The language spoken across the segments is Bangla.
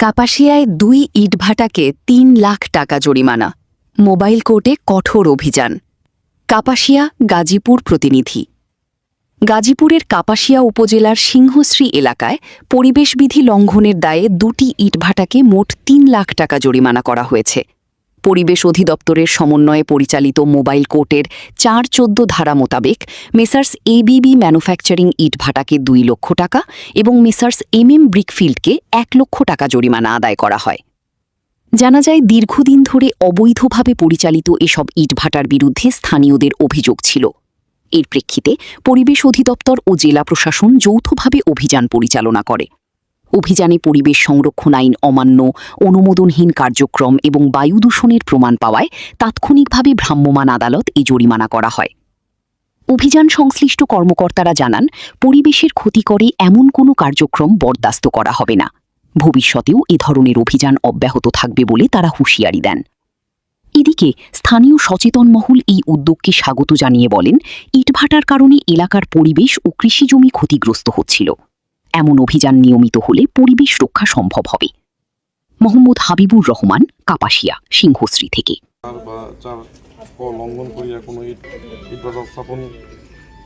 কাপাসিয়ায় 2 ইটভাটাকে 3 লাখ টাকা জরিমানা। মোবাইল কোর্টে কঠোর অভিযান। কাপাসিয়া গাজীপুর প্রতিনিধি। গাজীপুরের কাপাসিয়া উপজেলার সিংহশ্রী এলাকায় পরিবেশবিধি লঙ্ঘনের দায়ে 2টি ইটভাটাকে মোট 3 লাখ টাকা জরিমানা করা হয়েছে। পরিবেশ অধিদপ্তরের সমন্বয়ে পরিচালিত মোবাইল কোর্টের 4-14 ধারা মোতাবেক মেসার্স এবিবি ম্যানুফ্যাকচারিং ইটভাটাকে 2 লক্ষ টাকা এবং মেসার্স ব্রিকফিল্ডকে 1 লক্ষ টাকা জরিমানা আদায় করা হয়। জানা যায়, দীর্ঘদিন ধরে অবৈধভাবে পরিচালিত এসব ইটভাটার বিরুদ্ধে স্থানীয়দের অভিযোগ ছিল। এর প্রেক্ষিতে পরিবেশ অধিদপ্তর ও জেলা প্রশাসন যৌথভাবে অভিযান পরিচালনা করে। অভিযানে পরিবেশ সংরক্ষণ আইন অমান্য, অনুমোদনহীন কার্যক্রম এবং বায়ু দূষণের প্রমাণ পাওয়ায় তাৎক্ষণিকভাবে ভ্রাম্যমাণ আদালত এ জরিমানা করা হয়। অভিযান সংশ্লিষ্ট কর্মকর্তারা জানান, পরিবেশের ক্ষতি করে এমন কোনো কার্যক্রম বরদাস্ত করা হবে না। ভবিষ্যতেও এ ধরনের অভিযান অব্যাহত থাকবে বলে তারা হুঁশিয়ারি দেন। এদিকে স্থানীয় সচেতন মহল এই উদ্যোগকে স্বাগত জানিয়ে বলেন, ইটভাটার কারণে এলাকার পরিবেশ ও কৃষিজমি ক্ষতিগ্রস্ত হচ্ছিল। এমন অভিযান নিয়মিত হলে পরিবেশ রক্ষা সম্ভব হবে। মোহাম্মদ হাবিবুর রহমান, কাপাসিয়া, সিংহশ্রী থেকে। লঙ্ঘন করিয়া কোনো ইটভাটা স্থাপন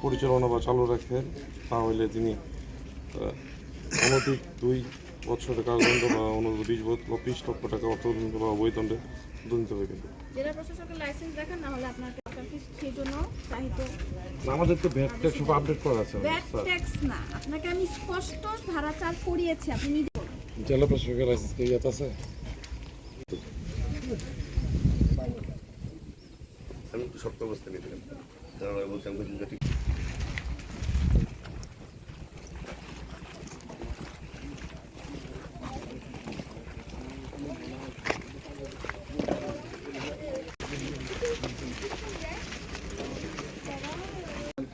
পরিচালনা বা চালু রাখেন, তাহলে তিনি অনধিক 2 বছরের কারাদণ্ড বা 20 লক্ষ টাকা অর্থদণ্ড বা অবৈদণ্ডে দণ্ডিত হইবে। জেলা প্রশাসকের লাইসেন্স দেখান, না হলে আপনার সেই জন্য চাহিত। আমাদের তো ভ্যাট ট্যাক্স সব আপডেট করা আছে। ভ্যাট ট্যাক্স না, আপনাকে আমি স্পষ্ট ধারা 4 পড়িয়েছি, আপনি নিজে বলুন। জেলা প্রশাসকের লাইসেন্স কি ইয়াত আছে? আমি একটু শক্ত অবস্থা নিয়েছিলাম, বলছি আমি ঠিক।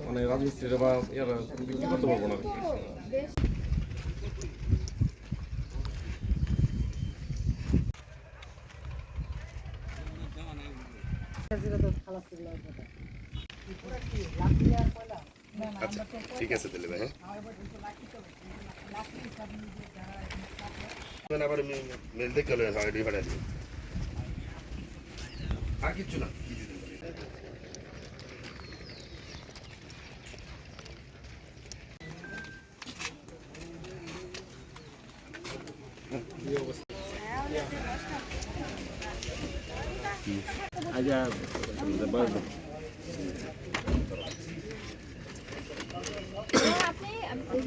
মানে রাজমিস্ত্রিরা বা ইয়ারা বিক্রি করতে পারবো না। আচ্ছা ঠিক আছে তাহলে ভাই, হ্যাঁ আবার মেল দেখে গেল আইডি ভাড়া দিই আর কিছু না। আপনি